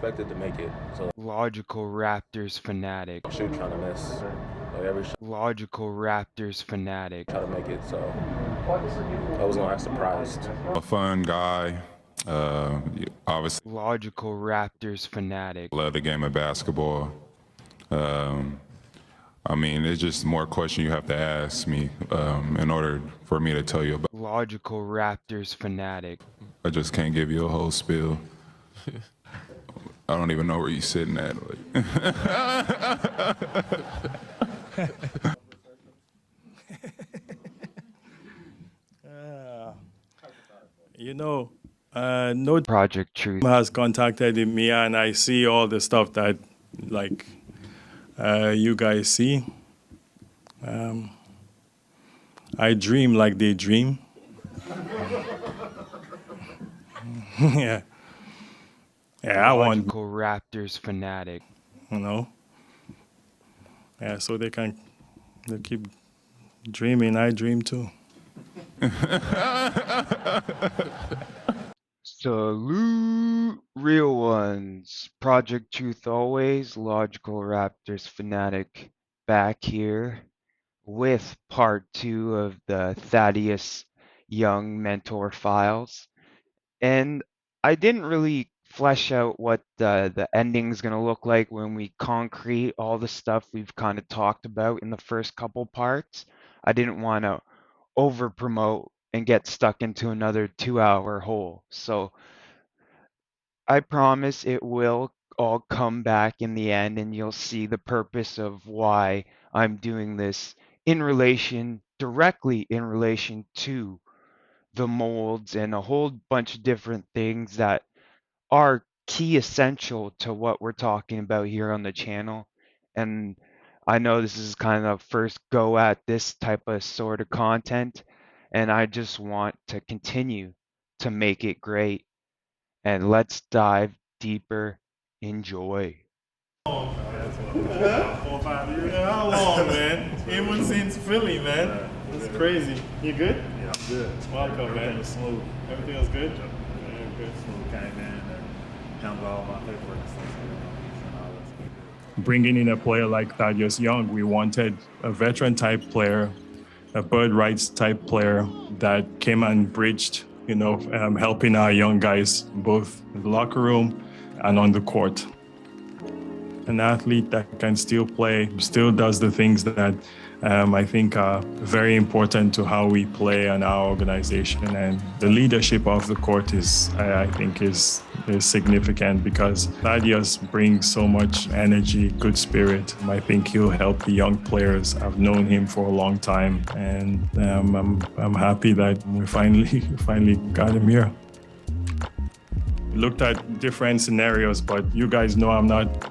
expected to make it. So Logical Raptors fanatic. shoot trying to miss. Like every shot Logical Raptors fanatic. try to make it. So I was gonna act surprised. A fun guy. Obviously Logical Raptors fanatic. love the game of basketball. I mean, it's just more questions you have to ask me in order for me to tell you about. Logical Raptors fanatic. I just can't give you a whole spiel. I don't even know where you're sitting at. No Project Truth. has contacted me, and I see all the stuff that, like, you guys see. I dream like they dream. Yeah. Yeah, I want, Logical Raptors fanatic. you know. Yeah, so they keep dreaming. I dream too. Salute, real ones. Project Truth always. Logical Raptors fanatic back here with part 2 of the Thaddeus Young mentor files. And I didn't really flesh out what the ending's going to look like when we concrete all the stuff we've kind of talked about in the first couple parts. I didn't want to over promote and get stuck into another 2-hour hole. So I promise it will all come back in the end, and you'll see the purpose of why I'm doing this directly in relation to the molds and a whole bunch of different things that are key essential to what we're talking about here on the channel. And I know this is kind of first go at this type of sort of content, and I just want to continue to make it great. And let's dive deeper. Enjoy. 4 or 5 years. Yeah, how long, man? Even since Philly, man. It's crazy. You good? Yeah, I'm good. Welcome, Everything man. was smooth. Everything was good? Yep. Yeah, good. Smooth came in and handled all my paperwork and stuff. So, and all that's good. Bringing in a player like Thaddeus Young, we wanted a veteran type player, a bird rights type player that came and bridged, helping our young guys both in the locker room and on the court. An athlete that can still play, still does the things that I think are very important to how we play and our organization. And the leadership of the court I think is significant because Thaddeus brings so much energy, good spirit. I think he'll help the young players. I've known him for a long time, and I'm happy that we finally got him here. We looked at different scenarios, but you guys know I'm not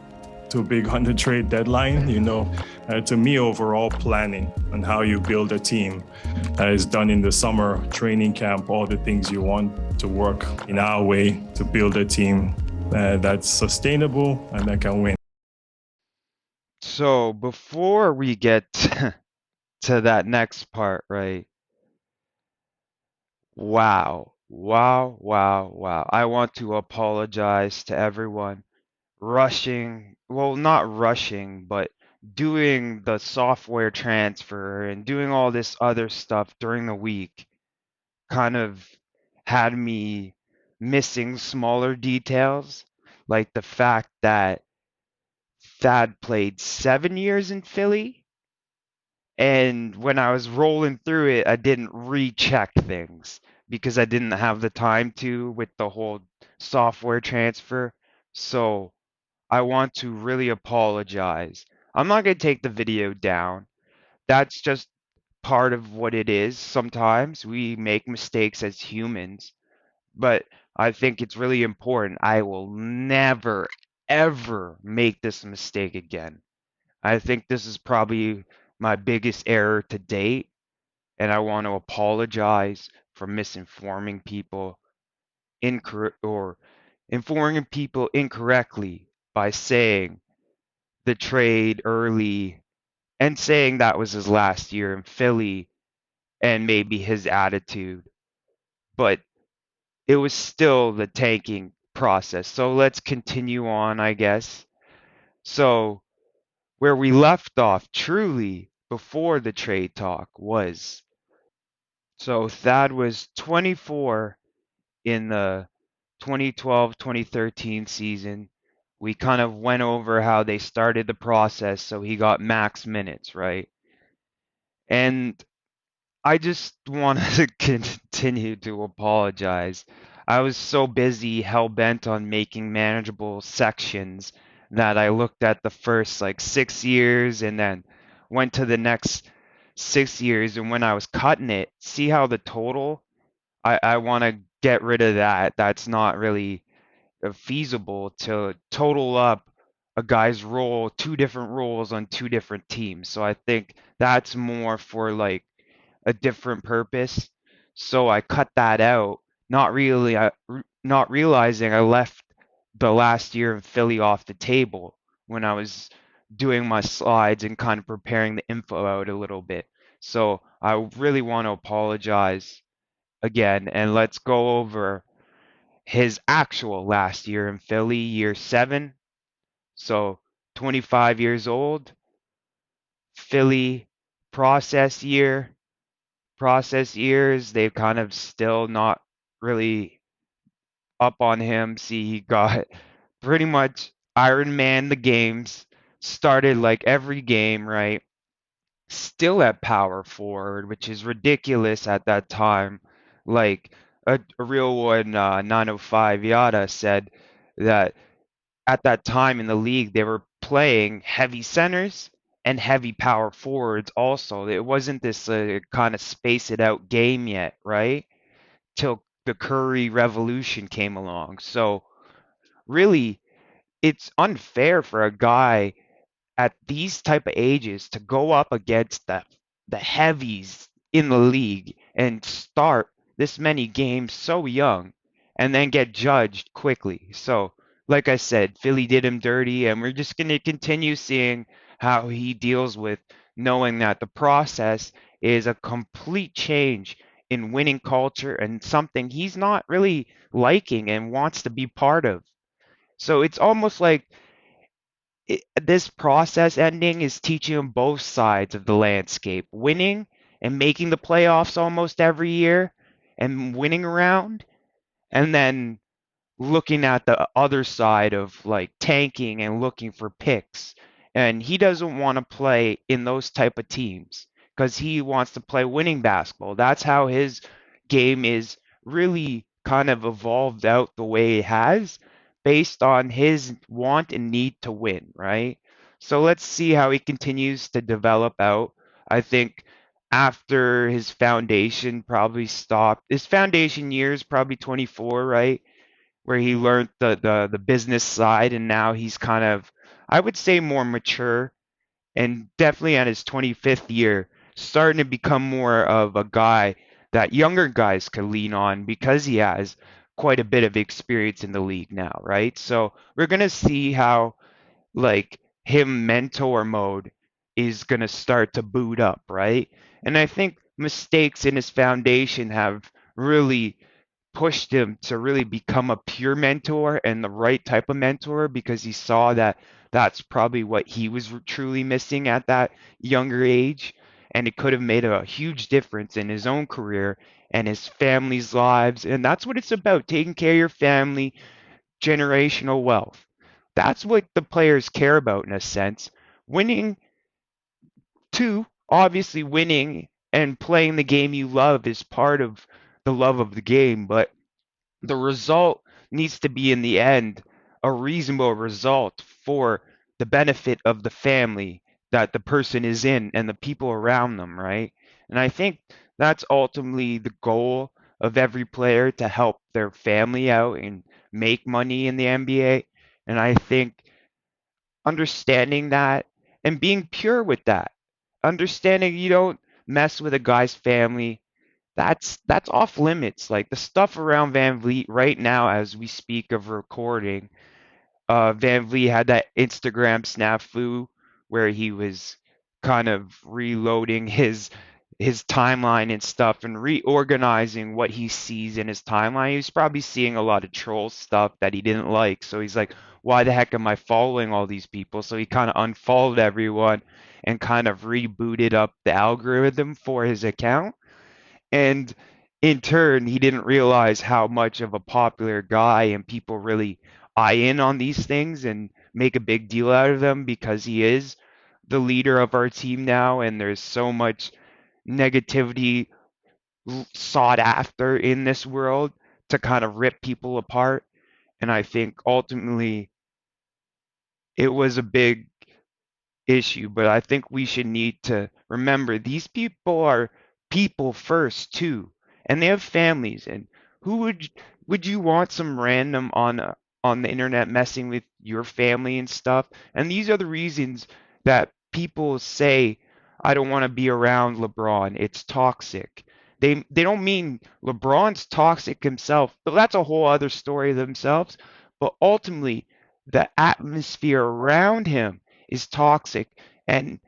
too big on the trade deadline. To me, overall planning and how you build a team is done in the summer training camp, all the things you want to work in our way to build a team that's sustainable and that can win. So before we get to that next part, right? Wow. I want to apologize to everyone not rushing, but doing the software transfer and doing all this other stuff during the week kind of had me missing smaller details, like the fact that Thad played 7 years in Philly, and when I was rolling through it, I didn't recheck things because I didn't have the time to with the whole software transfer. So I want to really apologize. I'm not going to take the video down. That's just part of what it is. Sometimes we make mistakes as humans, but I think it's really important. I will never, ever make this mistake again. I think this is probably my biggest error to date, and I want to apologize for misinforming people or informing people incorrectly by saying the trade early and saying that was his last year in Philly and maybe his attitude. But it was still the tanking process. So let's continue on, I guess. So where we left off truly before the trade talk was, so Thad was 24 in the 2012-2013 season. We kind of went over how they started the process, so he got max minutes, right? And I just wanted to continue to apologize. I was so busy, hell bent on making manageable sections that I looked at the first like 6 years and then went to the next 6 years. And when I was cutting it, see how the total, I want to get rid of that. That's not really feasible to total up a guy's role, two different roles on two different teams. So I think that's more for like a different purpose. So I cut that out, not realizing I left the last year of Philly off the table when I was doing my slides and kind of preparing the info out a little bit. So I really want to apologize again, and let's go over his actual last year in Philly, year 7. So 25 years old, Philly process year, process years, they've kind of still not really up on him. See, he got pretty much Iron Man the games, started like every game, right? Still at power forward, which is ridiculous at that time. Like a real one, 905 Yada said that at that time in the league, they were playing heavy centers and heavy power forwards also. It wasn't this kind of space it out game yet, right? Till the Curry revolution came along. So really, it's unfair for a guy at these type of ages to go up against the heavies in the league and start this many games so young and then get judged quickly. So, like I said, Philly did him dirty, and we're just going to continue seeing how he deals with knowing that the process is a complete change in winning culture and something he's not really liking and wants to be part of. So it's almost like this process ending is teaching them both sides of the landscape, winning and making the playoffs almost every year and winning around, and then looking at the other side of like tanking and looking for picks. And he doesn't want to play in those type of teams because he wants to play winning basketball. That's how his game is really kind of evolved out the way it has based on his want and need to win, right? So let's see how he continues to develop out. I think after his foundation probably stopped, his foundation year is probably 24, right? Where he learned the business side, and now he's kind of, I would say, more mature, and definitely at his 25th year starting to become more of a guy that younger guys could lean on because he has quite a bit of experience in the league now, right? So we're going to see how like him mentor mode is going to start to boot up, right? And I think mistakes in his foundation have really pushed him to really become a pure mentor and the right type of mentor because he saw that that's probably what he was truly missing at that younger age, and it could have made a huge difference in his own career and his family's lives. And that's what it's about, taking care of your family, generational wealth. That's what the players care about in a sense. Winning, too, obviously winning and playing the game you love is part of the love of the game, but the result needs to be in the end a reasonable result for the benefit of the family that the person is in and the people around them, right? And I think that's ultimately the goal of every player, to help their family out and make money in the NBA. And I think understanding that and being pure with that, understanding you don't mess with a guy's family, that's off limits. Like the stuff around Van Vliet right now as we speak of recording, Van Vliet had that Instagram snafu where he was kind of reloading his his timeline and stuff and reorganizing what he sees in his timeline. He was probably seeing a lot of troll stuff that he didn't like. So he's like, why the heck am I following all these people? So he kind of unfollowed everyone and kind of rebooted up the algorithm for his account. And in turn, he didn't realize how much of a popular guy and people really eye in on these things and make a big deal out of them because he is the leader of our team now. And there's so much negativity sought after in this world to kind of rip people apart. And I think ultimately it was a big issue, but I think we should need to remember these people are people first too, and they have families. And who would you want some random on the internet messing with your family and stuff? And these are the reasons that people say I don't want to be around LeBron. It's toxic. They don't mean LeBron's toxic himself, but that's a whole other story themselves. But ultimately, the atmosphere around him is toxic and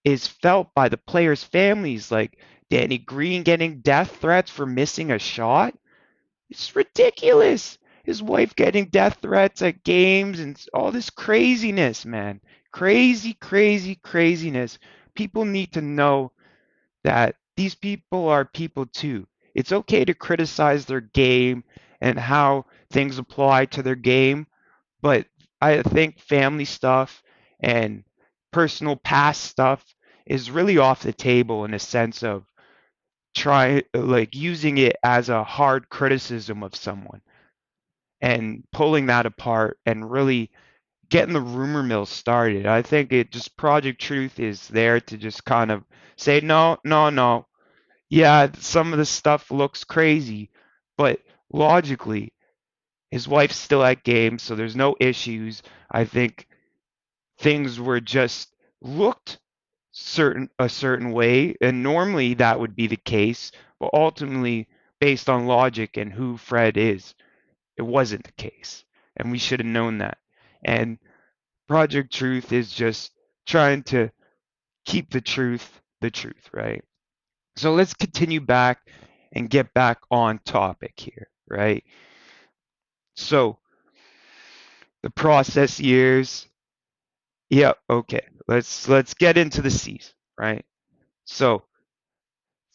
is felt by the players' families, like Danny Green getting death threats for missing a shot. It's ridiculous. His wife getting death threats at games and all this craziness, man. Crazy, crazy, craziness. People need to know that these people are people too. It's okay to criticize their game and how things apply to their game, but I think family stuff and personal past stuff is really off the table in a sense of try like using it as a hard criticism of someone and pulling that apart and really getting the rumor mill started. I think it just Project Truth is there to just kind of say no, no, no. Yeah, some of the stuff looks crazy, but logically his wife's still at games, so there's no issues. I think things were just looked a certain way, and normally that would be the case, but ultimately, based on logic and who Fred is, it wasn't the case, and we should have known that. And Project Truth is just trying to keep the truth, right? So let's continue back and get back on topic here, right? So the process years. Yeah, okay. Let's get into the season, right? So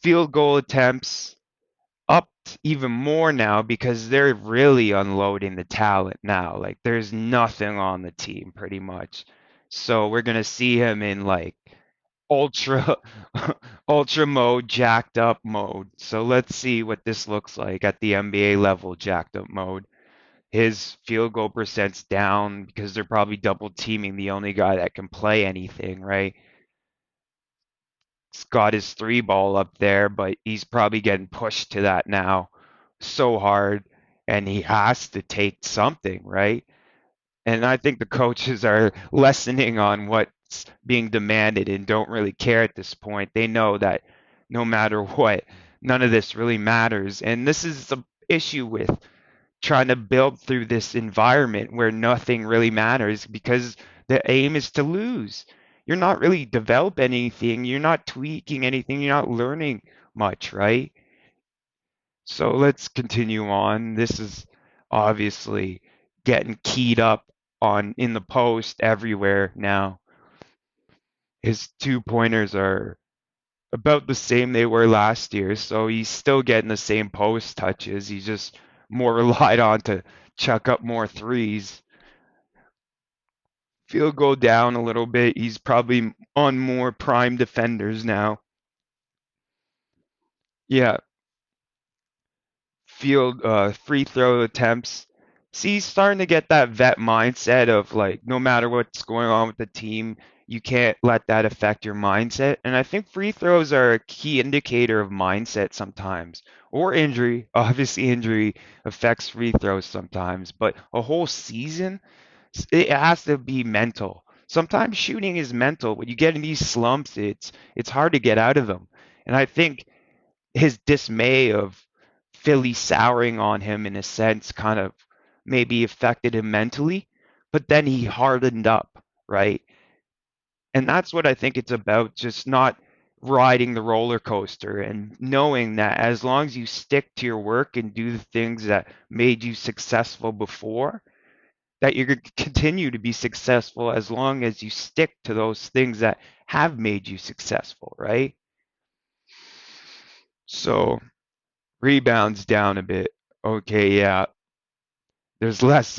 field goal attempts upped even more now because they're really unloading the talent now. Like there's nothing on the team pretty much. So we're gonna see him in like ultra ultra mode, jacked up mode. So let's see what this looks like at the NBA level jacked up mode. His field goal percent's down because they're probably double teaming the only guy that can play anything, right? He's got his three ball up there, but he's probably getting pushed to that now so hard, and he has to take something, right? And I think the coaches are lessening on what's being demanded and don't really care at this point. They know that no matter what, none of this really matters. And this is the issue with trying to build through this environment where nothing really matters because the aim is to lose. You're not really developing anything, you're not tweaking anything, you're not learning much, right? So let's continue on. This is obviously getting keyed up on in the post everywhere now. His two pointers are about the same they were last year, so he's still getting the same post touches. He's just more relied on to chuck up more threes. Field goal down a little bit. He's probably on more prime defenders now. Yeah, field free throw attempts. See, he's starting to get that vet mindset of like no matter what's going on with the team, you can't let that affect your mindset. And I think free throws are a key indicator of mindset sometimes. Or injury. Obviously injury affects free throws sometimes, but a whole season, it has to be mental. Sometimes shooting is mental. When you get in these slumps, it's hard to get out of them. And I think his dismay of Philly souring on him in a sense kind of maybe affected him mentally, but then he hardened up, right? And that's what I think it's about, just not riding the roller coaster and knowing that as long as you stick to your work and do the things that made you successful before, that you're going to continue to be successful as long as you stick to those things that have made you successful, right? So rebounds down a bit. Okay, yeah. There's less.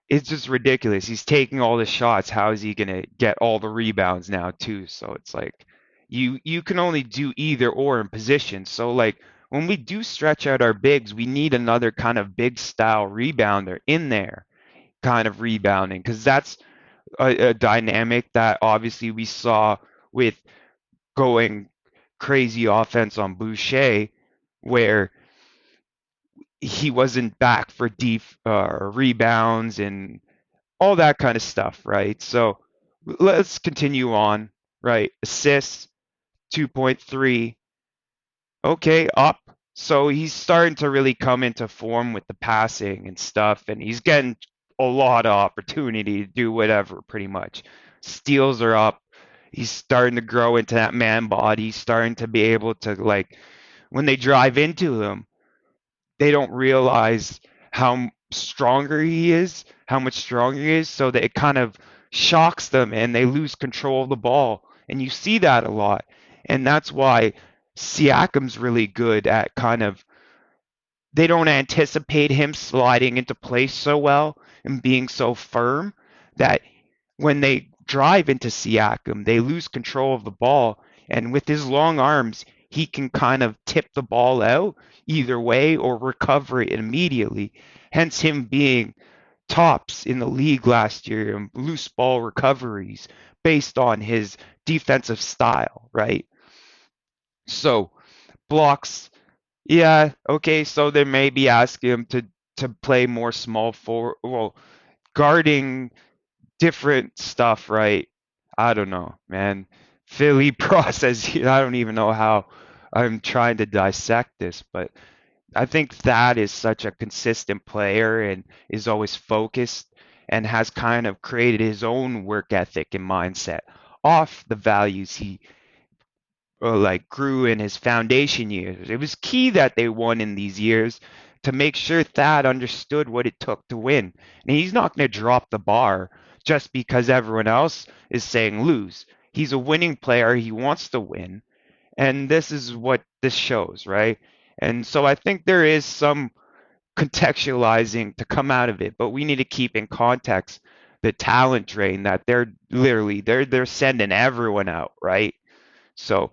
It's just ridiculous. He's taking all the shots. How is he gonna get all the rebounds now too? So it's like you can only do either or in position. So like when we do stretch out our bigs, we need another kind of big style rebounder in there, kind of rebounding, because that's a dynamic that obviously we saw with going crazy offense on Boucher, where he wasn't back for deep rebounds and all that kind of stuff, right? So let's continue on, right? Assists 2.3. Okay, up. So he's starting to really come into form with the passing and stuff, and he's getting a lot of opportunity to do whatever, pretty much. Steals are up. He's starting to grow into that man body. He's starting to be able to, like, when they drive into him, they don't realize how stronger he is, how much stronger he is, so that it kind of shocks them and they lose control of the ball. And you see that a lot. And that's why Siakam's really good at kind of, they don't anticipate him sliding into place so well and being so firm that when they drive into Siakam, they lose control of the ball. And with his long arms, he can kind of tip the ball out either way or recover it immediately. Hence him being tops in the league last year in loose ball recoveries based on his defensive style, right? So blocks, yeah, okay, so they may be asking him to play more small forward, well, guarding different stuff, right? I don't know, man. Philly process, I don't even know how I'm trying to dissect this, but I think Thad is such a consistent player and is always focused and has kind of created his own work ethic and mindset off the values he like grew in his foundation years. It was key that they won in these years to make sure Thad understood what it took to win. And he's not going to drop the bar just because everyone else is saying lose. He's a winning player. He wants to win. And this is what this shows, right? And so I think there is some contextualizing to come out of it, but we need to keep in context the talent drain that they're sending everyone out, right? So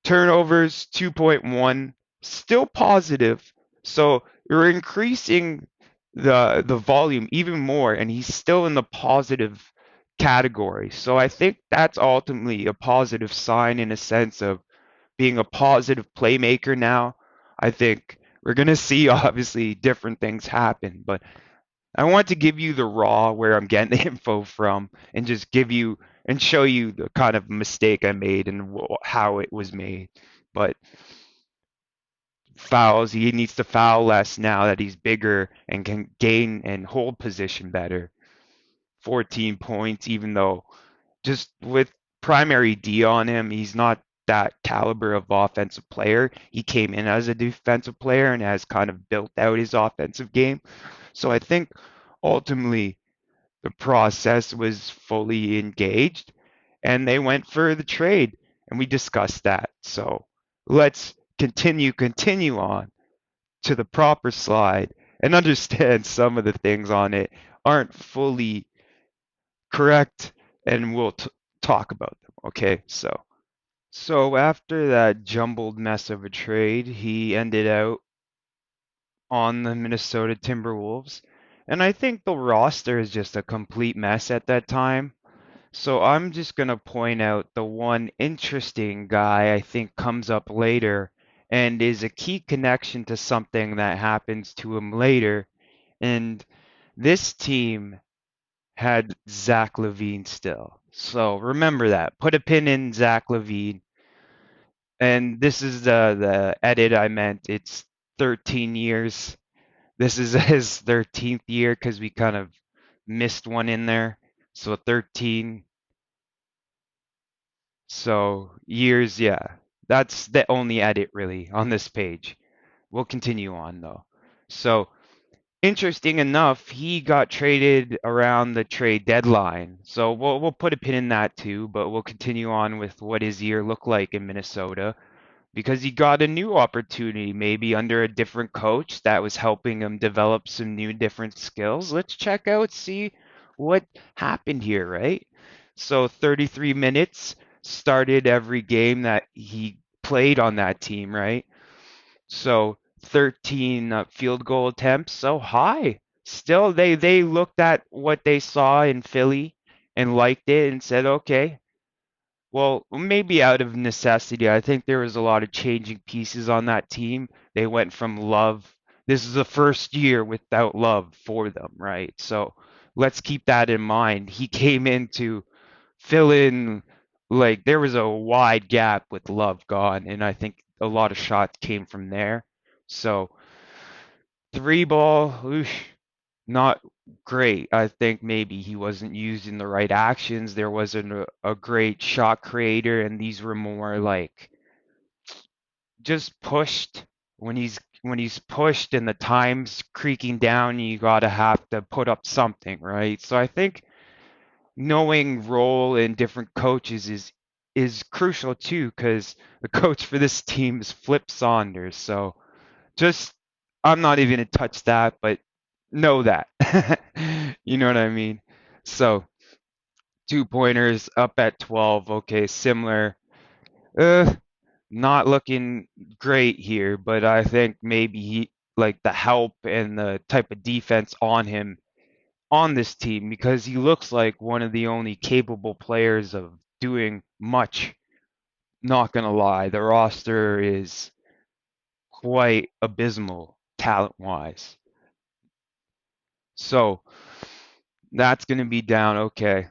turnovers 2.1, still positive. So you're increasing the volume even more, and he's still in the positive category. So I think that's ultimately a positive sign in a sense of being a positive playmaker now. I think we're gonna see obviously different things happen, but I want to give you the raw where I'm getting the info from and just give you and show you the kind of mistake I made and how it was made. But fouls, he needs to foul less now that he's bigger and can gain and hold position better. 14 points, even though just with primary D on him, he's not that caliber of offensive player. He came in as a defensive player and has kind of built out his offensive game. So I think ultimately the process was fully engaged and they went for the trade and we discussed that. So let's continue on to the proper slide and understand some of the things on it aren't fully correct and we'll talk about them. Okay, so after that jumbled mess of a trade, he ended out on the Minnesota Timberwolves. And I think the roster is just a complete mess at that time. So I'm just going to point out the one interesting guy I think comes up later and is a key connection to something that happens to him later. And this team had Zach LaVine still. So remember that. Put a pin in Zach LaVine. And this is the edit I meant. It's 13 years. This is his 13th year because we kind of missed one in there. So 13. So years, yeah. That's the only edit really on this page. We'll continue on though. So interesting enough, he got traded around the trade deadline. So we'll put a pin in that too, but we'll continue on with what his year looked like in Minnesota because he got a new opportunity, maybe under a different coach that was helping him develop some new different skills. Let's check out, see what happened here, right? So 33 minutes started every game that he played on that team, right? So 13 field goal attempts, so high. Still, they looked at what they saw in Philly and liked it and said, okay, well, maybe out of necessity. I think there was a lot of changing pieces on that team. They went from Love. This is the first year without Love for them, right? So let's keep that in mind. He came in to fill in, like, there was a wide gap with Love gone, and I think a lot of shots came from there. So three ball, oosh, not great. I think maybe he wasn't using the right actions. There wasn't a great shot creator, and these were more like just pushed. When he's pushed and the time's creaking down, you gotta have to put up something, right? So I think knowing role in different coaches is crucial too, because the coach for this team is Flip Saunders. So just I'm not even gonna touch that, but know that. You know what I mean? So 2 pointers up at 12. Okay, similar. Uh, not looking great here, but I think maybe he like the help and the type of defense on him on this team because he looks like one of the only capable players of doing much. Not gonna lie, the roster is quite abysmal talent-wise. So that's gonna be down. Okay.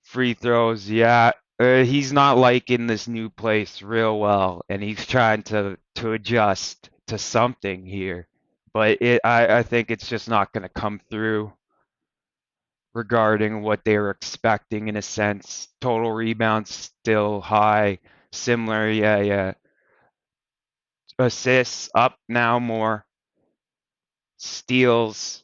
Free throws, yeah. He's not liking this new place real well, and he's trying to adjust to something here. But I think it's just not going to come through regarding what they were expecting in a sense. Total rebounds still high, similar, yeah, yeah. Assists up now more. Steals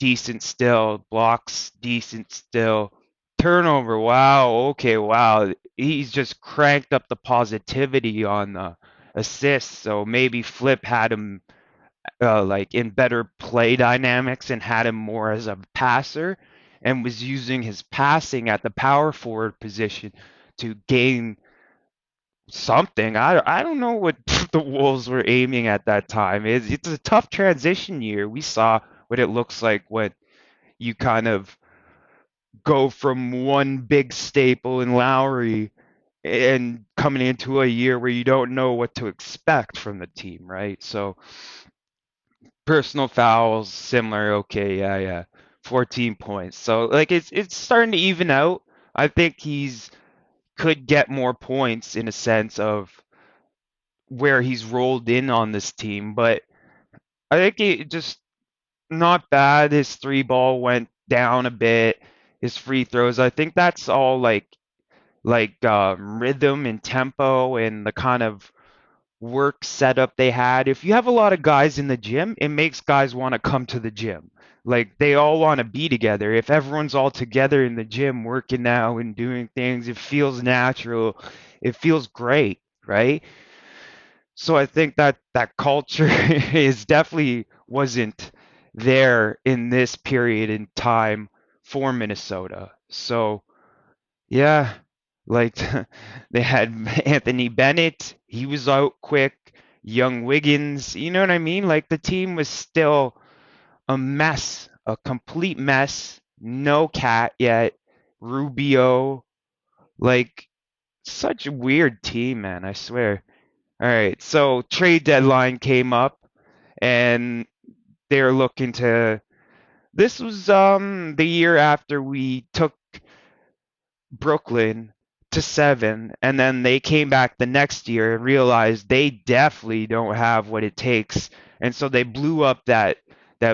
decent still. Blocks decent still. Turnover, wow, okay, wow. He's just cranked up the positivity on the assists. So maybe Flip had him like in better play dynamics and had him more as a passer and was using his passing at the power forward position to gain something. I don't know what the Wolves were aiming at that time. It's a tough transition year. We saw what it looks like when you kind of go from one big staple in Lowry and coming into a year where you don't know what to expect from the team, right? So personal fouls, similar, okay, yeah, yeah. 14 points. So like it's starting to even out. I think he's could get more points in a sense of where he's rolled in on this team, but I think it just not bad. His three ball went down a bit. His free throws, I think that's all like rhythm and tempo and the kind of work setup they had. If you have a lot of guys in the gym, it makes guys want to come to the gym. Like they all want to be together. If everyone's all together in the gym working out and doing things, it feels natural. It feels great, right? So I think that that culture is definitely wasn't there in this period in time for Minnesota. So yeah, like they had Anthony Bennett, he was out quick, young Wiggins, you know what I mean? Like the team was still a mess, a complete mess. No Cat yet, Rubio, like such a weird team, man, I swear. All right, so trade deadline came up and they're looking to this was the year after we took Brooklyn to 7, and then they came back the next year and realized they definitely don't have what it takes, and so they blew up that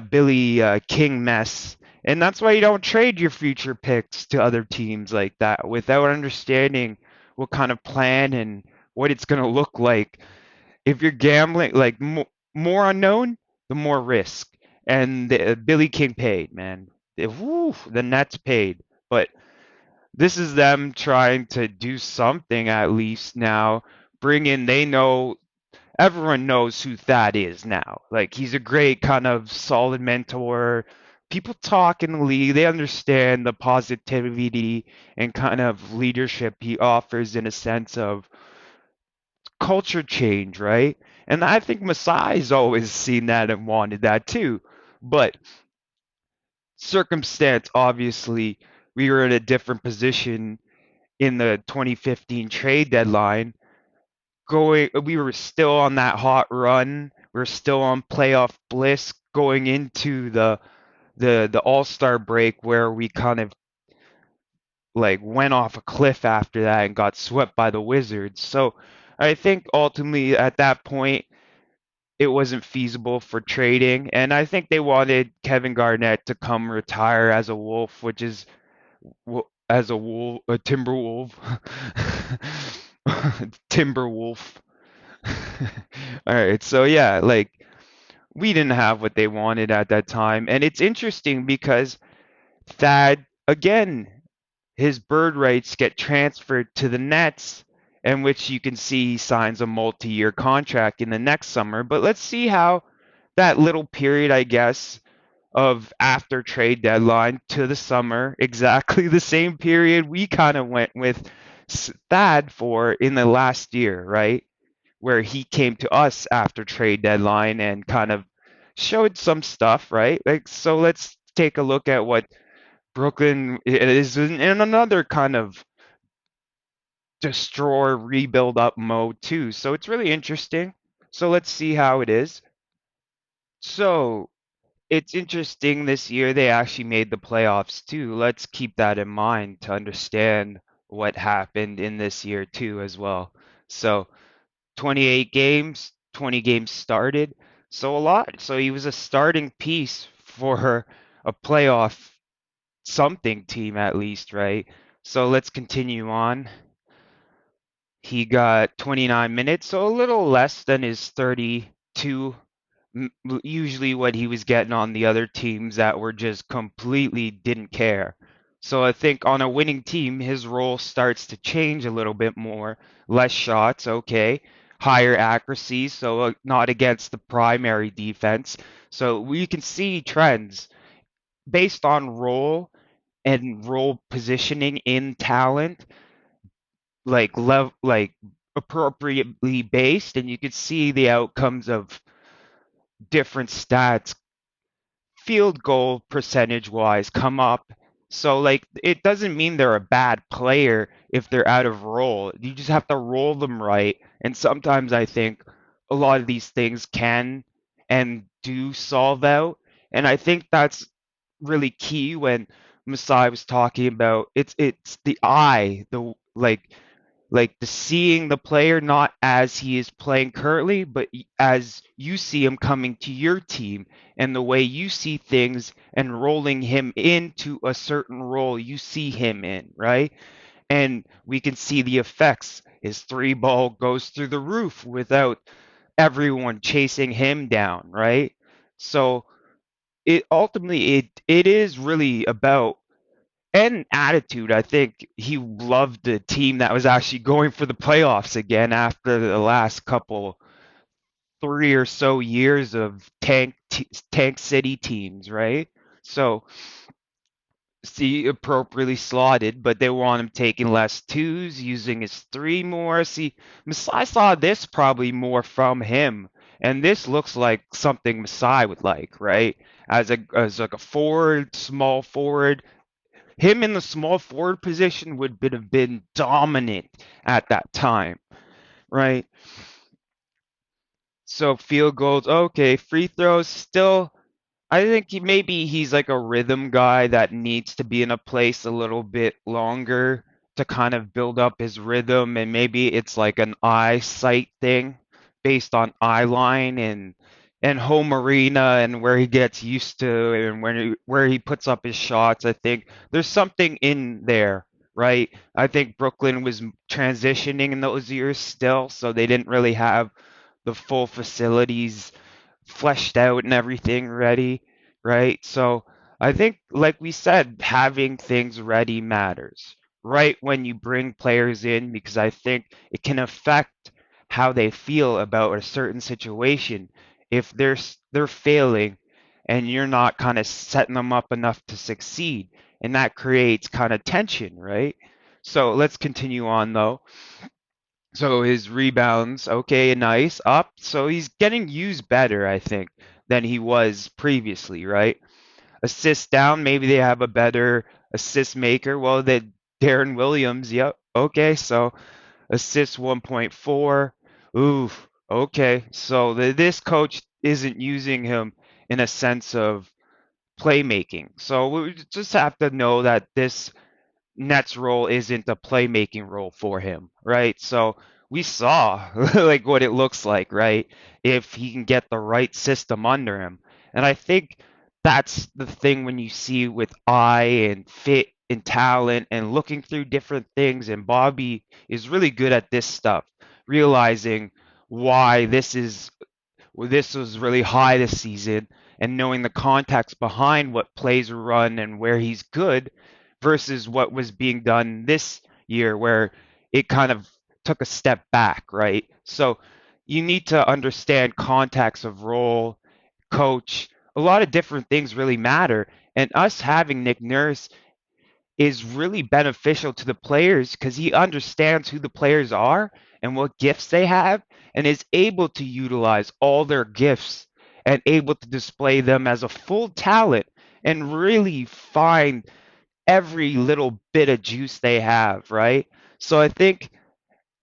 Billy King mess. And that's why you don't trade your future picks to other teams like that without understanding what kind of plan and what it's going to look like. If you're gambling, like more unknown, the more risk. And Billy King paid, man. The Nets paid, but this is them trying to do something at least now. Bring in, they know, everyone knows who Thad is now. Like, he's a great kind of solid mentor. People talk in the league, they understand the positivity and kind of leadership he offers in a sense of culture change, right? And I think Masai's always seen that and wanted that too. But circumstance, obviously, we were in a different position in the 2015 trade deadline. We were still on that hot run. We were still on playoff bliss going into the All-Star break where we kind of like went off a cliff after that and got swept by the Wizards. So I think ultimately at that point it wasn't feasible for trading, and I think they wanted Kevin Garnett to come retire as a Wolf, which is as a wolf, a Timberwolf, Timberwolf. All right, so yeah, like we didn't have what they wanted at that time, and it's interesting because Thad again, his bird rights get transferred to the Nets, in which you can see he signs a multi-year contract in the next summer. But let's see how that little period, I guess, of after trade deadline to the summer, exactly the same period we kind of went with Thad for in the last year, right? Where he came to us after trade deadline and kind of showed some stuff, right? Like, so let's take a look at what Brooklyn is in another kind of destroy, rebuild up mode too. So it's really interesting. So let's see how it is. So it's interesting this year they actually made the playoffs too. Let's keep that in mind to understand what happened in this year too as well. So 28 games, 20 games started. So a lot. So he was a starting piece for a playoff something team at least, right? So let's continue on. He got 29 minutes, so a little less than his 32, usually what he was getting on the other teams that were just completely didn't care. So I think on a winning team, his role starts to change a little bit more. Less shots, okay. Higher accuracy, so not against the primary defense. So we can see trends based on role and role positioning in talent, like appropriately based, and you could see the outcomes of different stats field goal percentage wise come up. So like it doesn't mean they're a bad player if they're out of role. You just have to roll them right. And sometimes I think a lot of these things can and do solve out. And I think that's really key when Masai was talking about it's the eye, the like the seeing the player not as he is playing currently, but as you see him coming to your team and the way you see things and rolling him into a certain role you see him in, right? And we can see the effects. His three ball goes through the roof without everyone chasing him down, right? So it ultimately it is really about and attitude. I think he loved the team that was actually going for the playoffs again after the last couple 3 or so years of tank city teams, right? So see appropriately slotted, but they want him taking less twos, using his three more. See, Masai saw this probably more from him, and this looks like something Masai would like, right? As like a forward, small forward, him in the small forward position would have been dominant at that time, right? So field goals, okay. Free throws, still, I think maybe he's like a rhythm guy that needs to be in a place a little bit longer to kind of build up his rhythm, and maybe it's like an eyesight thing based on eye line and home arena and where he gets used to and where he puts up his shots. I think there's something in there right? I think Brooklyn was transitioning in those years still, so they didn't really have the full facilities fleshed out and everything ready, right? So I think, like we said, having things ready matters, right? When you bring players in, because I think it can affect how they feel about a certain situation if they're failing and you're not kind of setting them up enough to succeed, and that creates kind of tension, right? So let's continue on though. So his rebounds, okay, nice, up. So he's getting used better, I think, than he was previously, right? Assists down, maybe they have a better assist maker. Well, that Darren Williams, yep. Okay, so assists 1.4. Oof. Okay, so this coach isn't using him in a sense of playmaking. So we just have to know that this Nets role isn't a playmaking role for him, right? So we saw like what it looks like, right? If he can get the right system under him. And I think that's the thing when you see with eye and fit and talent and looking through different things. And Bobby is really good at this stuff, realizing why this was really high this season, and knowing the context behind what plays run and where he's good versus what was being done this year where it kind of took a step back, right? So you need to understand context of role, coach, a lot of different things really matter. And us having Nick Nurse is really beneficial to the players because he understands who the players are and what gifts they have and is able to utilize all their gifts and able to display them as a full talent and really find every little bit of juice they have, right? So I think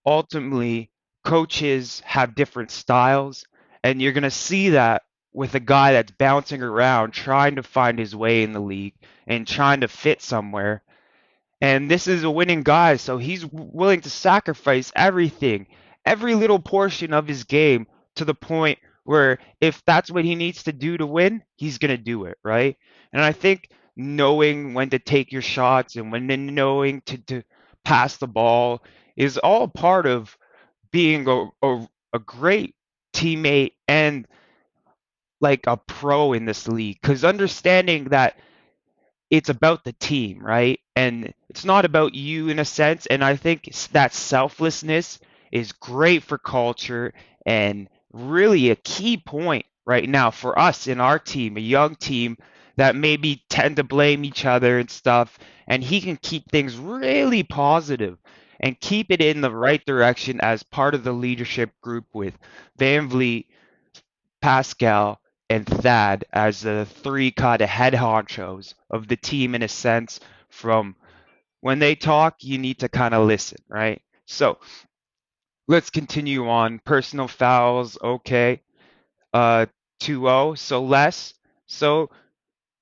ultimately coaches have different styles, and you're going to see that with a guy that's bouncing around trying to find his way in the league and trying to fit somewhere, and this is a winning guy, so he's willing to sacrifice everything, every little portion of his game to the point where if that's what he needs to do to win, he's going to do it, right? And I think knowing when to take your shots and when to knowing to pass the ball is all part of being a great teammate and like a pro in this league. Because understanding that it's about the team, right? And it's not about you in a sense. And I think that selflessness is great for culture and really a key point right now for us in our team, a young team that maybe tend to blame each other and stuff. And he can keep things really positive and keep it in the right direction as part of the leadership group with Van Vliet, Pascal, and Thad as the three kind of head honchos of the team in a sense. From when they talk, you need to kind of listen, right? So let's continue on. Personal fouls, okay. 2-0, so less. So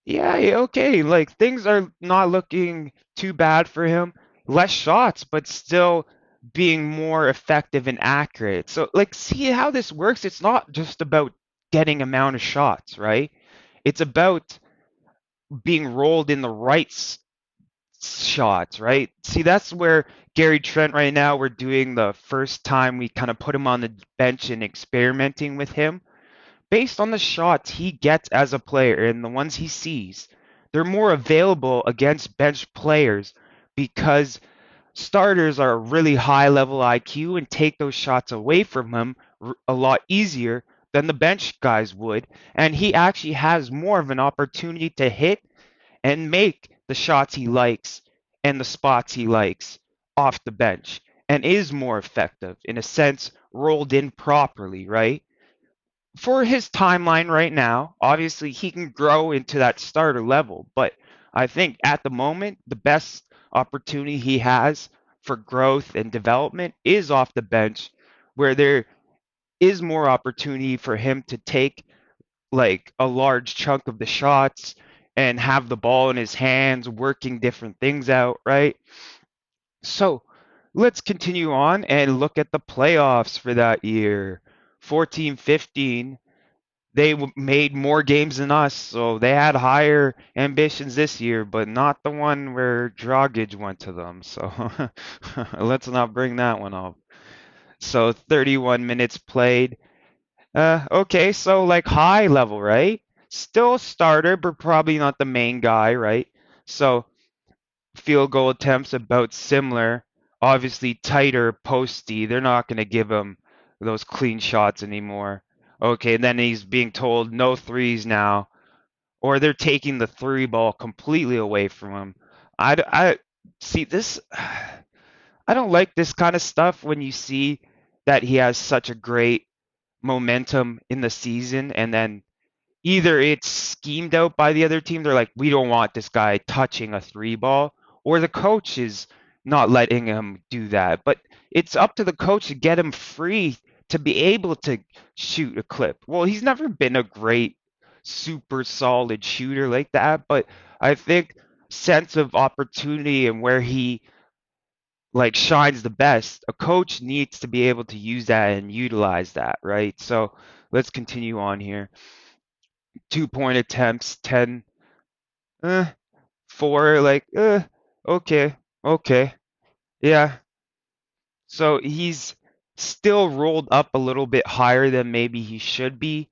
yeah, okay. Like things are not looking too bad for him. Less shots, but still being more effective and accurate. So like see how this works? It's not just about getting amount of shots, right? It's about being rolled in the right shots, right? See, that's where Gary Trent right now, we're doing the first time we kind of put him on the bench and experimenting with him based on the shots he gets as a player and the ones he sees. They're more available against bench players because starters are a really high level IQ and take those shots away from him a lot easier than the bench guys would. And he actually has more of an opportunity to hit and make the shots he likes and the spots he likes off the bench and is more effective in a sense rolled in properly, right? For his timeline right now, obviously he can grow into that starter level, but I think at the moment, the best opportunity he has for growth and development is off the bench, where there is more opportunity for him to take like a large chunk of the shots and have the ball in his hands, working different things out, right? So let's continue on and look at the playoffs for that year. 14-15, they made more games than us, so they had higher ambitions this year, but not the one where Dragic went to them. So let's not bring that one up. So 31 minutes played. Okay, so like high level, right? Still a starter, but probably not the main guy, right? So field goal attempts about similar. Obviously tighter posty. They're not going to give him those clean shots anymore. Okay, then he's being told no threes now, or they're taking the three ball completely away from him. I see this. I don't like this kind of stuff when you see that he has such a great momentum in the season and then either it's schemed out by the other team, they're like, we don't want this guy touching a three ball, or the coach is not letting him do that. But it's up to the coach to get him free to be able to shoot a clip. Well, he's never been a great, super solid shooter like that, but I think sense of opportunity and where he like shines the best, a coach needs to be able to use that and utilize that, right? So let's continue on here. 2-point attempts, 10, 4, like, okay, okay, yeah. So he's still rolled up a little bit higher than maybe he should be,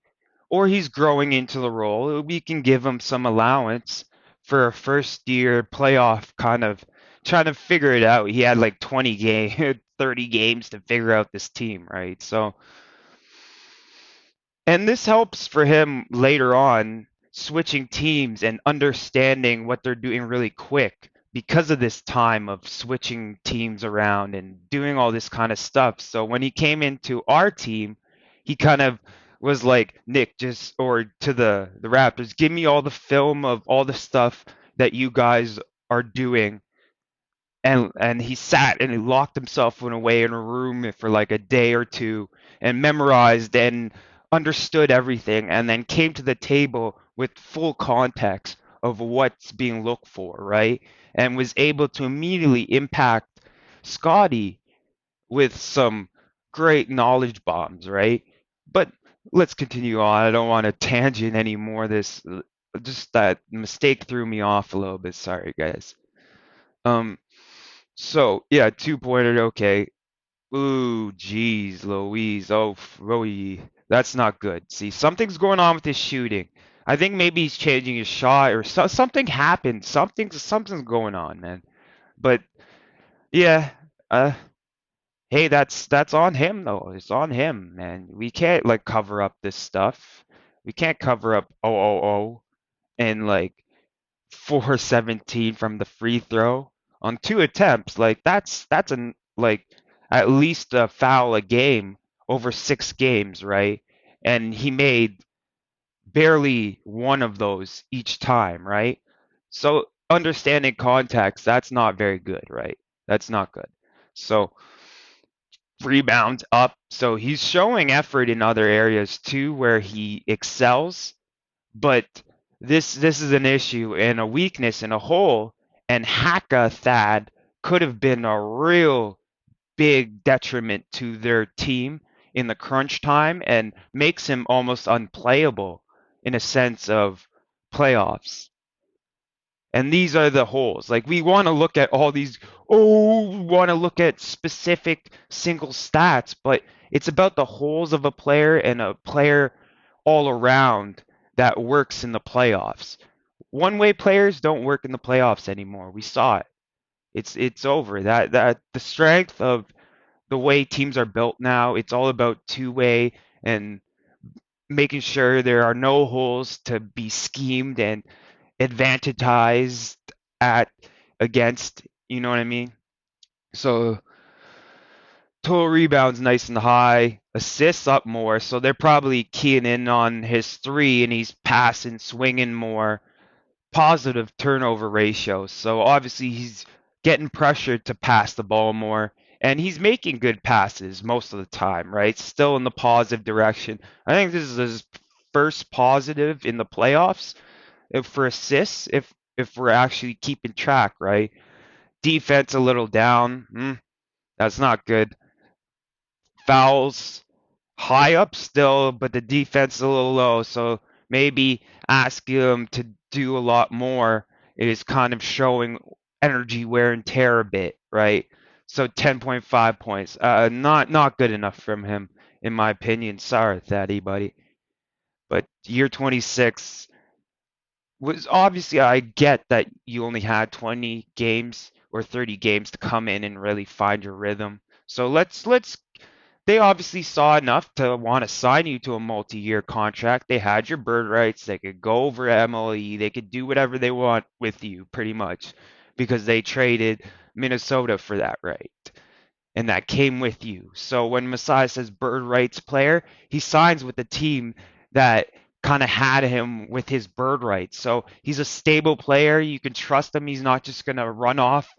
or he's growing into the role. We can give him some allowance for a first year playoff kind of trying to figure it out. He had like 20 game, 30 games to figure out this team, right? So and this helps for him later on switching teams and understanding what they're doing really quick because of this time of switching teams around and doing all this kind of stuff. So when he came into our team, he kind of was like, Nick, just or to the Raptors, give me all the film of all the stuff that you guys are doing, and he sat and he locked himself away in a room for like a day or two and memorized and understood everything and then came to the table with full context of what's being looked for, right? And was able to immediately impact Scotty with some great knowledge bombs, right? But let's continue on. I don't want to tangent anymore. This just that mistake threw me off a little bit. Sorry, guys. Um, so yeah, 2-pointer. Okay. Ooh, geez, Louise. Oh, that's not good. See, something's going on with his shooting. I think maybe he's changing his shot or something happened. Something's going on, man. But yeah, uh, hey, that's on him though. It's on him, man. We can't like cover up this stuff. We can't cover up 0 and like 4-17 from the free throw on 2 attempts. Like that's an like at least a foul a game over 6 games, right? And he made barely one of those each time, right? So understanding context, that's not very good, right? That's not good. So rebound up. So he's showing effort in other areas too where he excels, but this is an issue and a weakness and a hole. And Haka Thad could have been a real big detriment to their team in the crunch time and makes him almost unplayable in a sense of playoffs. And these are the holes. Like we want to look at all these, we want to look at specific single stats, but it's about the holes of a player and a player all around that works in the playoffs. One-way players don't work in the playoffs anymore. We saw it. It's over. That the strength of the way teams are built now, it's all about two-way and making sure there are no holes to be schemed and advantaged at against, you know what I mean? So total rebounds nice and high, assists up more, so they're probably keying in on his three and he's passing, swinging more, positive turnover ratio. So obviously he's getting pressured to pass the ball more and he's making good passes most of the time, right? Still in the positive direction. I think this is his first positive in the playoffs for assists if we're actually keeping track, right? Defense a little down. That's not good. Fouls high up still, but the defense is a little low. So maybe asking him to do a lot more is kind of showing energy wear and tear a bit, right? So 10.5 points, not good enough from him, in my opinion. Sorry, Thaddy, buddy. But year 26 was obviously, I get that you only had 20 games or 30 games to come in and really find your rhythm. So let's they obviously saw enough to want to sign you to a multi-year contract. They had your bird rights. They could go over MLE. They could do whatever they want with you pretty much because they traded Minnesota for that right. And that came with you. So when Masai says bird rights player, he signs with the team that kind of had him with his bird rights. So he's a stable player. You can trust him. He's not just going to run off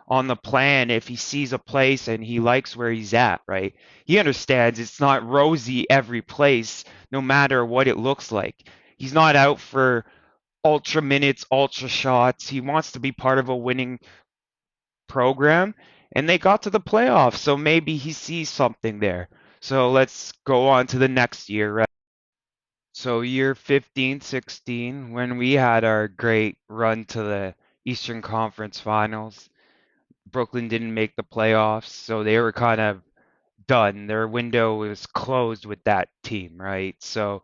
on the plan if he sees a place and he likes where he's at, right? He understands it's not rosy every place, no matter what it looks like. He's not out for ultra minutes, ultra shots. He wants to be part of a winning program, and they got to the playoffs, so maybe he sees something there. So let's go on to the next year, right? So year 15, 16, when we had our great run to the Eastern Conference Finals, Brooklyn didn't make the playoffs, so they were kind of done. Their window was closed with that team, right? So,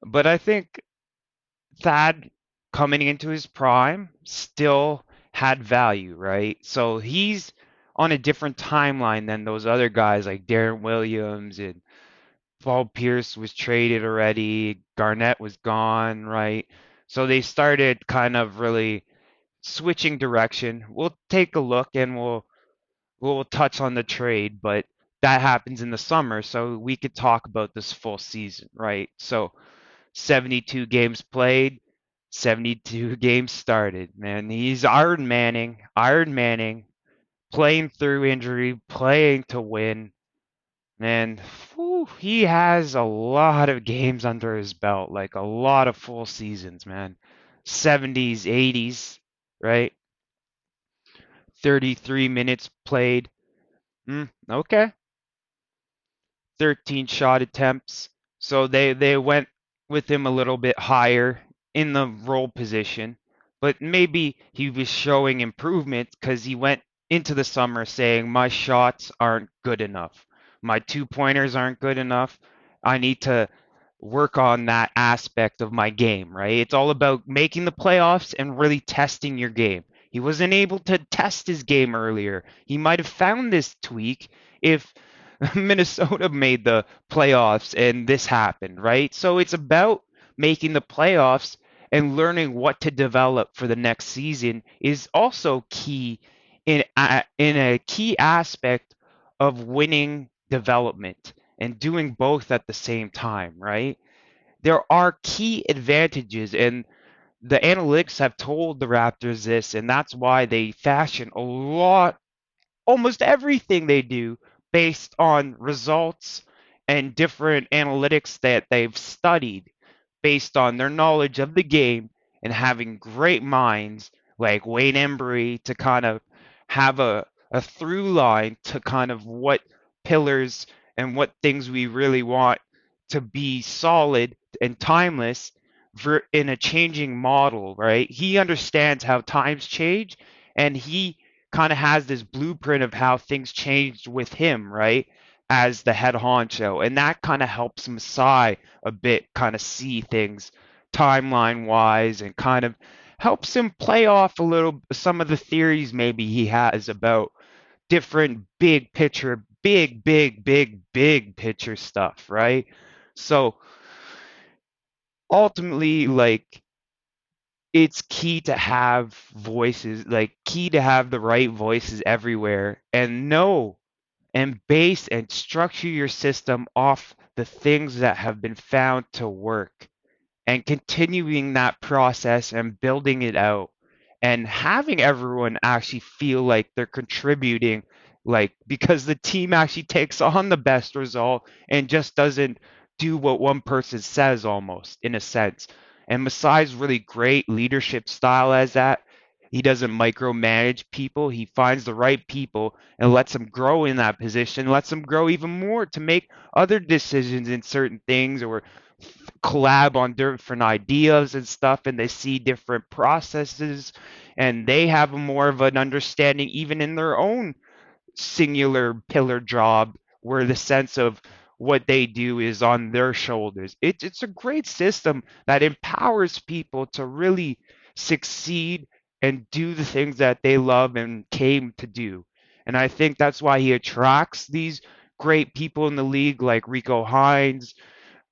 but I think Thad coming into his prime still had value, right? So he's on a different timeline than those other guys like Darren Williams and Paul Pierce was traded already. Garnett was gone, right? So they started kind of really switching direction. We'll take a look and we'll touch on the trade, but that happens in the summer, so we could talk about this full season, right? So 72 games played, 72 games started. Man, he's Iron Manning, playing through injury, playing to win. Man, whew, he has a lot of games under his belt, like a lot of full seasons, man. 70s, 80s, right? 33 minutes played. Okay. 13 shot attempts. So they went with him a little bit higher in the role position, but maybe he was showing improvement because he went into the summer saying my shots aren't good enough. My two-pointers aren't good enough. I need to work on that aspect of my game, right? It's all about making the playoffs and really testing your game. He wasn't able to test his game earlier. He might have found this tweak if Minnesota made the playoffs and this happened, right? So it's about making the playoffs and learning what to develop for the next season is also key in a key aspect of winning development and doing both at the same time, right? There are key advantages, and the analytics have told the Raptors this, and that's why they fashion a lot almost everything they do based on results and different analytics that they've studied based on their knowledge of the game and having great minds like Wayne Embry to kind of have a through line to kind of what pillars and what things we really want to be solid and timeless in a changing model, right? He understands how times change and he kind of has this blueprint of how things changed with him, right? As the head honcho. And that kind of helps Masai a bit kind of see things timeline wise and kind of helps him play off a little some of the theories maybe he has about different big picture, big picture stuff, right? So ultimately, like, it's key to have voices, like key to have the right voices everywhere and know and base and structure your system off the things that have been found to work and continuing that process and building it out and having everyone actually feel like they're contributing, like because the team actually takes on the best result and just doesn't do what one person says almost in a sense. And Masai's really great leadership style as that He doesn't micromanage people. He finds the right people and lets them grow in that position, lets them grow even more to make other decisions in certain things or collab on different ideas and stuff, and they see different processes and they have more of an understanding even in their own singular pillar job where the sense of what they do is on their shoulders. It's a great system that empowers people to really succeed and do the things that they love and came to do. And I think that's why he attracts these great people in the league like Rico Hines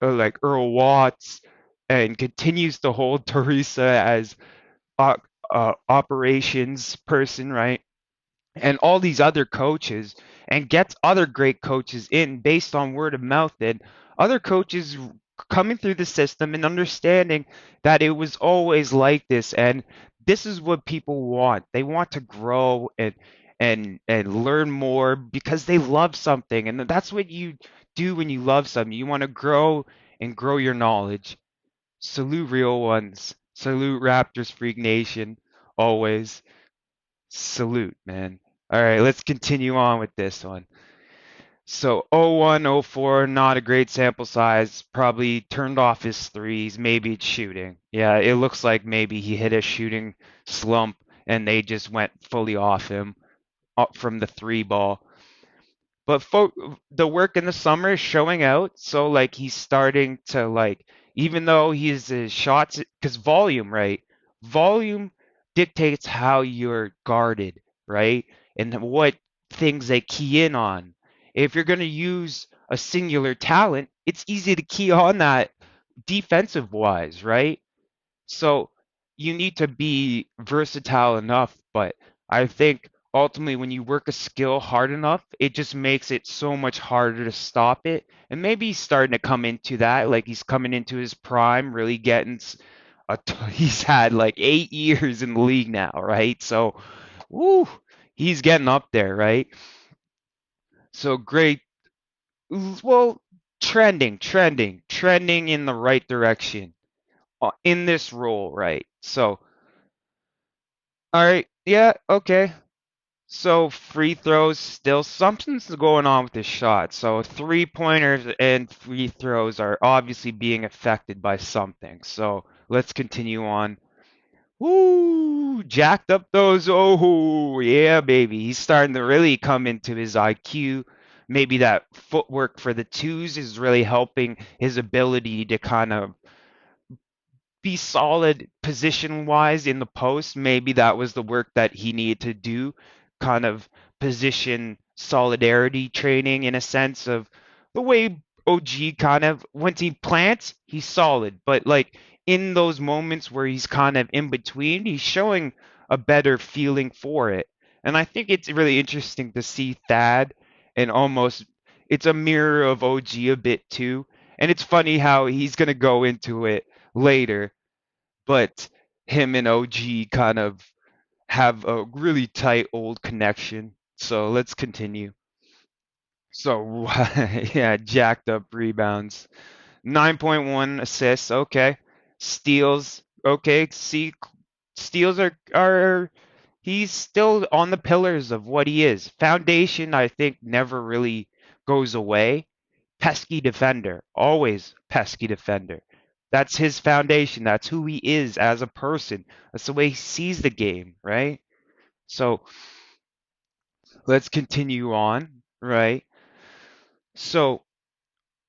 or like Earl Watts and continues to hold Teresa as operations person, right? And all these other coaches and gets other great coaches in based on word of mouth and other coaches coming through the system and understanding that it was always like this and this is what people want. They want to grow and learn more because they love something and that's what you do when you love something. You want to grow and grow your knowledge. Salute real ones. Salute Raptors Freak Nation always. Salute, man. All right, let's continue on with this one. So 01, 04, not a great sample size. Probably turned off his threes. Maybe it's shooting. Yeah, it looks like maybe he hit a shooting slump and they just went fully off him up from the three ball. But the work in the summer is showing out. So like he's starting to like, even though his shots, because volume, right? Volume dictates how you're guarded, right? And what things they key in on. If you're going to use a singular talent, it's easy to key on that defensive wise, right? So you need to be versatile enough, but I think ultimately when you work a skill hard enough, it just makes it so much harder to stop it. And maybe he's starting to come into that, like he's coming into his prime, really getting he's had like 8 years in the league now, right? So, woo, he's getting up there, right? So great. Well, trending in the right direction in this role, right? So, all right, yeah, okay. So free throws, still something's going on with this shot. So 3-pointers and free throws are obviously being affected by something. So let's continue on. Woo! Jacked up those. Oh, yeah, baby. He's starting to really come into his IQ. Maybe that footwork for the twos is really helping his ability to kind of be solid position wise in the post. Maybe that was the work that he needed to do, kind of position solidarity training in a sense of the way OG kind of once he plants, he's solid. But like in those moments where he's kind of in between, he's showing a better feeling for it. And I think it's really interesting to see Thad and almost it's a mirror of OG a bit too. And it's funny how he's gonna go into it later, but him and OG kind of have a really tight old connection. So let's continue. So yeah, jacked up rebounds. 9.1 assists, okay. Steals, okay. See, steals are he's still on the pillars of what he is. Foundation, I think, never really goes away. Pesky defender, always pesky defender. That's his foundation. That's who he is as a person. That's the way he sees the game, right? So let's continue on, right? So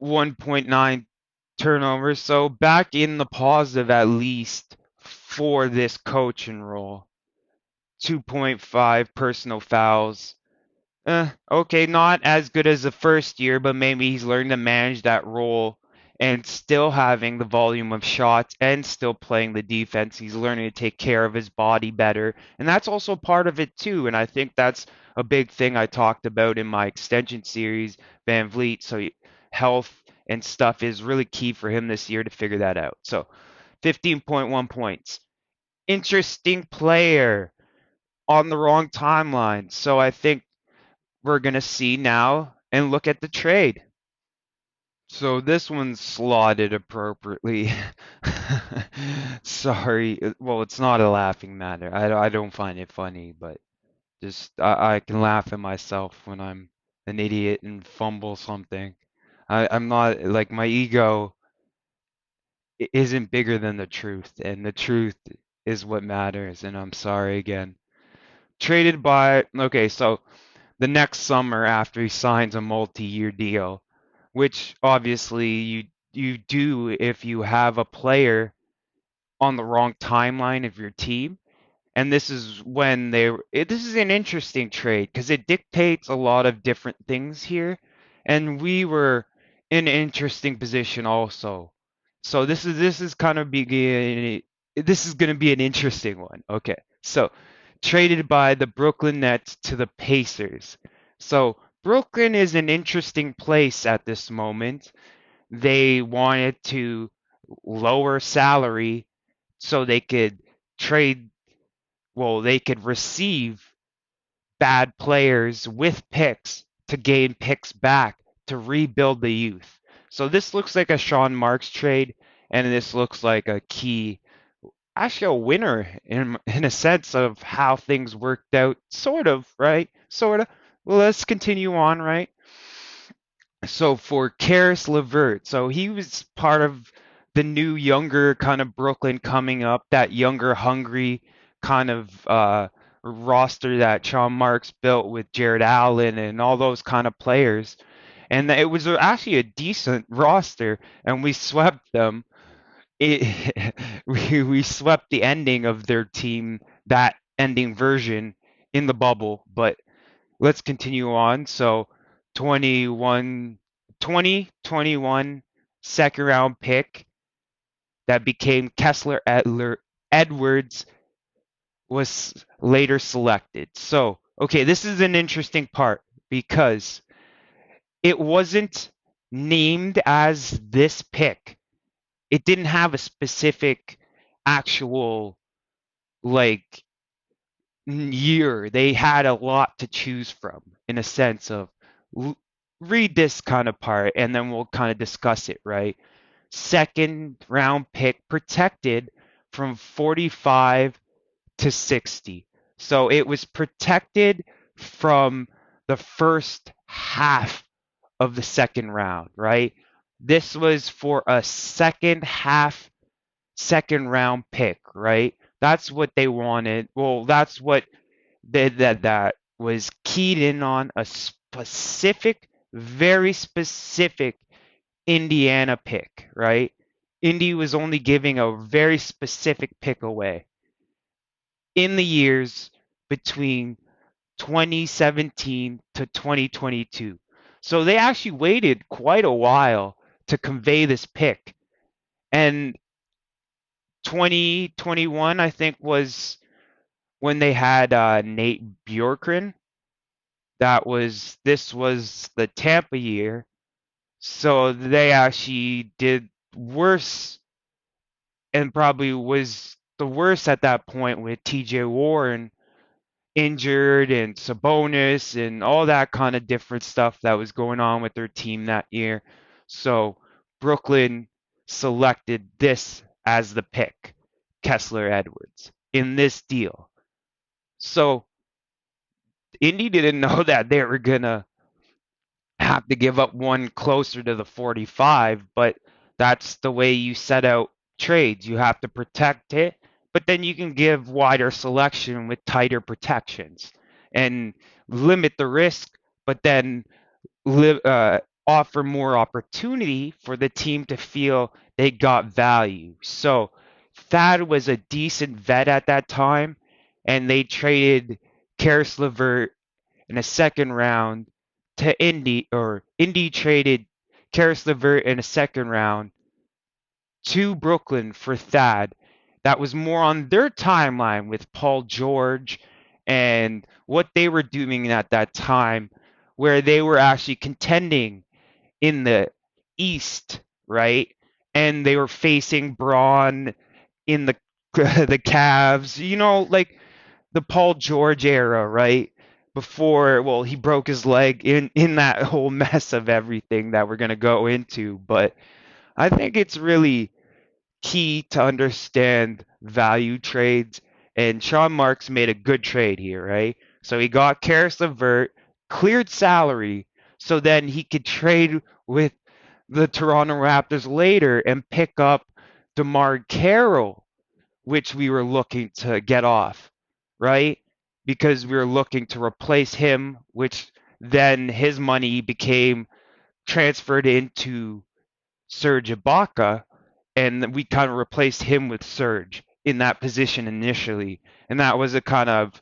1.9 turnovers. So back in the positive at least for this coaching role. 2.5 personal fouls. Okay, not as good as the first year, but maybe he's learned to manage that role and still having the volume of shots and still playing the defense. He's learning to take care of his body better. And that's also part of it too. And I think that's a big thing I talked about in my extension series, Van Vliet. So health and stuff is really key for him this year to figure that out. So 15.1 points. Interesting player on the wrong timeline. So I think we're going to see now and look at the trade. So this one's slotted appropriately. Sorry. Well, it's not a laughing matter. I don't find it funny, but just I can laugh at myself when I'm an idiot and fumble something. I'm not like my ego isn't bigger than the truth, and the truth is what matters, and I'm sorry again. Traded by, okay, so the next summer after he signs a multi-year deal, which obviously you do if you have a player on the wrong timeline of your team. And this is when this is an interesting trade because it dictates a lot of different things here. And we were in an interesting position also. So this is kind of beginning. This is going to be an interesting one. Okay. So traded by the Brooklyn Nets to the Pacers. So Brooklyn is an interesting place at this moment. They wanted to lower salary so they could trade, well, they could receive bad players with picks to gain picks back to rebuild the youth. So this looks like a Sean Marks trade, and this looks like a key, actually a winner in a sense of how things worked out, sort of, right? Sort of. Well, let's continue on, right? So for Karis LeVert, so he was part of the new younger kind of Brooklyn coming up, that younger, hungry kind of roster that Sean Marks built with Jared Allen and all those kind of players. And it was actually a decent roster, and we swept them. We swept the ending of their team, that ending version in the bubble, but let's continue on. So 2021 second round pick that became Kessler Edwards was later selected. So, okay, this is an interesting part because it wasn't named as this pick. It didn't have a specific actual like year. They had a lot to choose from in a sense of read this kind of part and then we'll kind of discuss it, right? Second round pick protected from 45 to 60. So it was protected from the first half of the second round, right? This was for a second half, second round pick, right? That's what they wanted. Well, that's what that was keyed in on a specific, very specific Indiana pick, right? Indy was only giving a very specific pick away in the years between 2017 to 2022. So they actually waited quite a while to convey this pick. And 2021, I think, was when they had Nate Bjorkgren. This was the Tampa year. So they actually did worse and probably was the worst at that point with TJ Warren injured and Sabonis and all that kind of different stuff that was going on with their team that year. So Brooklyn selected this as the pick, Kessler Edwards, in this deal. So Indy didn't know that they were going to have to give up one closer to the 45, but that's the way you set out trades. You have to protect it, but then you can give wider selection with tighter protections and limit the risk, but then offer more opportunity for the team to feel they got value. So Thad was a decent vet at that time, and they traded Karis LeVert in a second round to Indy, or Indy traded Karis LeVert in a second round to Brooklyn for Thad. That was more on their timeline with Paul George and what they were doing at that time, where they were actually contending in the East, right? And they were facing Braun in the the Cavs, like the Paul George era, right? before, well, he broke his leg in that whole mess of everything that we're going to go into. But I think it's really key to understand value trades, and Sean Marks made a good trade here, right? So he got Karis LeVert, cleared salary, so then he could trade with the Toronto Raptors later and pick up DeMar Carroll, which we were looking to get off, right? Because we were looking to replace him, which then his money became transferred into Serge Ibaka, and we kind of replaced him with Serge in that position initially. And that was a kind of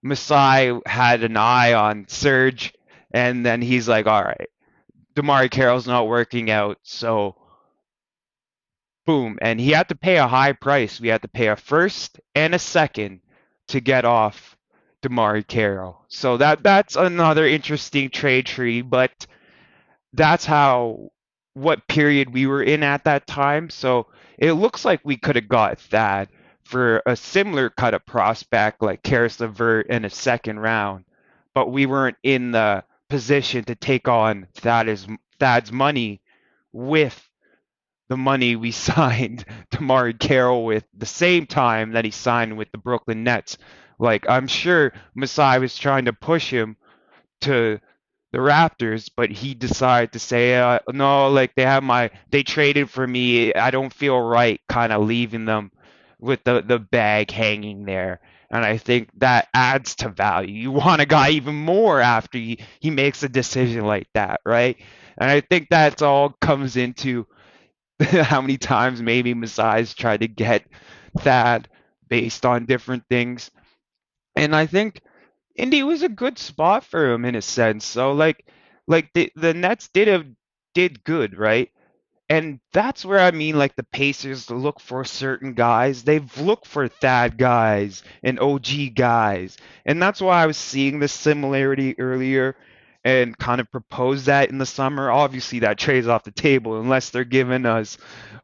Masai had an eye on Serge, and then he's like, all right, DeMar Carroll's not working out, so boom. And he had to pay a high price. We had to pay a first and a second to get off DeMar Carroll. So that's another interesting trade tree, but that's how what period we were in at that time. So it looks like we could have got Thad for a similar cut of prospect like Karis LeVert in a second round, but we weren't in the position to take on Thad's money with the money we signed Damari Carroll with the same time that he signed with the Brooklyn Nets. Like, I'm sure Masai was trying to push him to the Raptors, but he decided to say, no, like they traded for me. I don't feel right kind of leaving them with the bag hanging there. And I think that adds to value. You want a guy even more after he makes a decision like that, right? And I think that's all comes into how many times maybe Masai's tried to get Thad based on different things. And I think Indy was a good spot for him in a sense. So like the Nets did good, right? And that's where I mean, like the Pacers look for certain guys. They've looked for Thad guys and OG guys. And that's why I was seeing this similarity earlier and kind of proposed that in the summer. Obviously, that trade's off the table unless they're giving us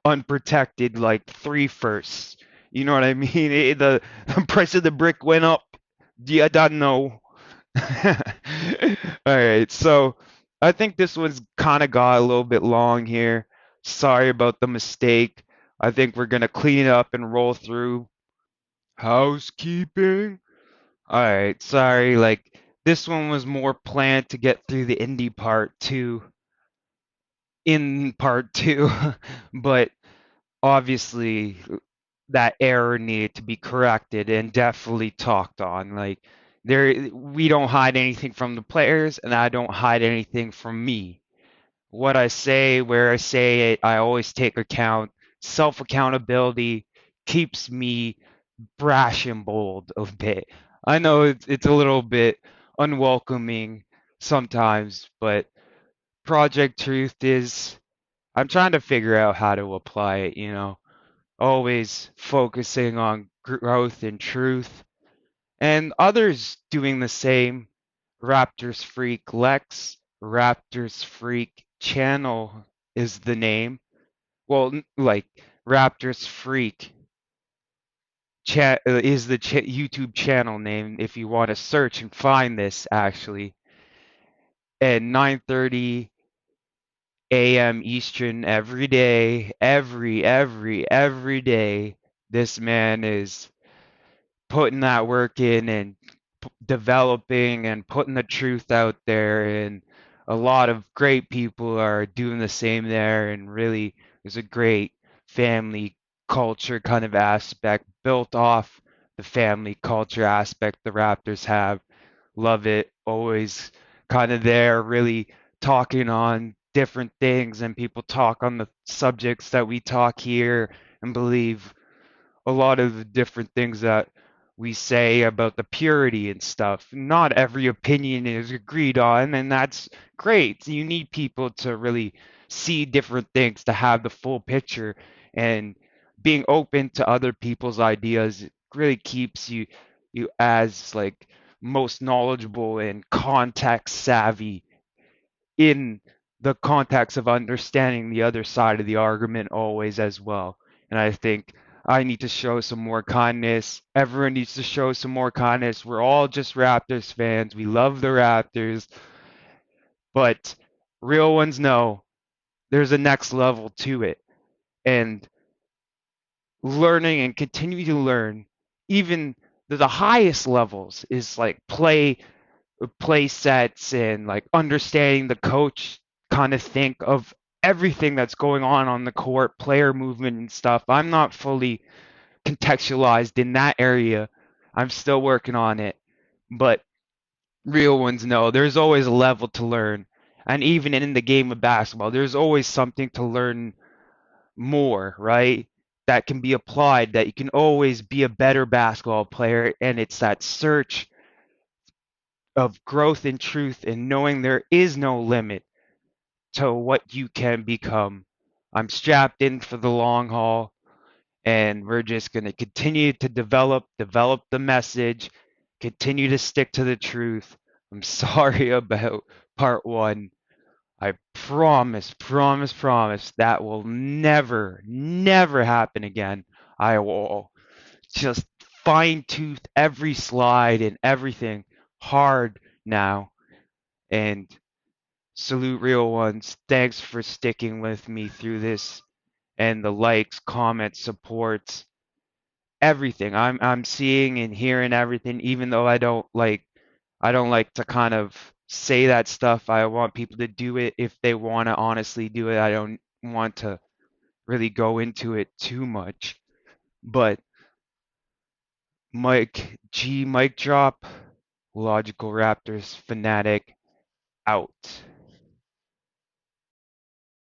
unprotected, like 3 firsts. You know what I mean? The price of the brick went up. Yeah, I don't know. All right, so I think this one's kind of got a little bit long here. Sorry about the mistake. I think we're gonna clean it up and roll through. Housekeeping. All right, sorry. Like this one was more planned to get through the indie part two in part two, but obviously that error needed to be corrected and definitely talked on. Like we don't hide anything from the players, and I don't hide anything from me. What I say, where I say it, I always take account. Self accountability keeps me brash and bold a bit. I know it's a little bit unwelcoming sometimes, but Project Truth is I'm trying to figure out how to apply it, always focusing on growth and truth, and others doing the same. Raptors Freak Lex, Raptors Freak Channel is the name. Well, like Raptors Freak is the YouTube channel name if you want to search and find this actually. At 9:30 a.m. Eastern every day, every day, this man is putting that work in and developing and putting the truth out there, and a lot of great people are doing the same there, and really there's a great family culture kind of aspect built off the family culture aspect the Raptors have. Love it. Always kind of there, really talking on different things, and people talk on the subjects that we talk here and believe a lot of the different things that we say about the purity and stuff. Not every opinion is agreed on, and that's great. You need people to really see different things to have the full picture, and being open to other people's ideas really keeps you as like most knowledgeable and context savvy in the context of understanding the other side of the argument always as well. And I think I need to show some more kindness. Everyone needs to show some more kindness. We're all just Raptors fans. We love the Raptors, but real ones know there's a next level to it. And learning and continue to learn, even the highest levels, is like play sets and like understanding the coach kind of think of everything that's going on the court, player movement and stuff. I'm not fully contextualized in that area. I'm still working on it. But real ones know there's always a level to learn. And even in the game of basketball, there's always something to learn more, right? That can be applied, that you can always be a better basketball player. And it's that search of growth and truth and knowing there is no limit to what you can become. I'm strapped in for the long haul, and we're just going to continue to develop the message, continue to stick to the truth. I'm sorry about part one. I promise that will never happen again. I will just fine tooth every slide and everything hard now. And salute real ones. Thanks for sticking with me through this and the likes, comments, supports, everything. I'm seeing and hearing everything, even though I don't like to kind of say that stuff. I want people to do it if they want to honestly do it. I don't want to really go into it too much. But mic drop, Logical Raptors Fanatic out.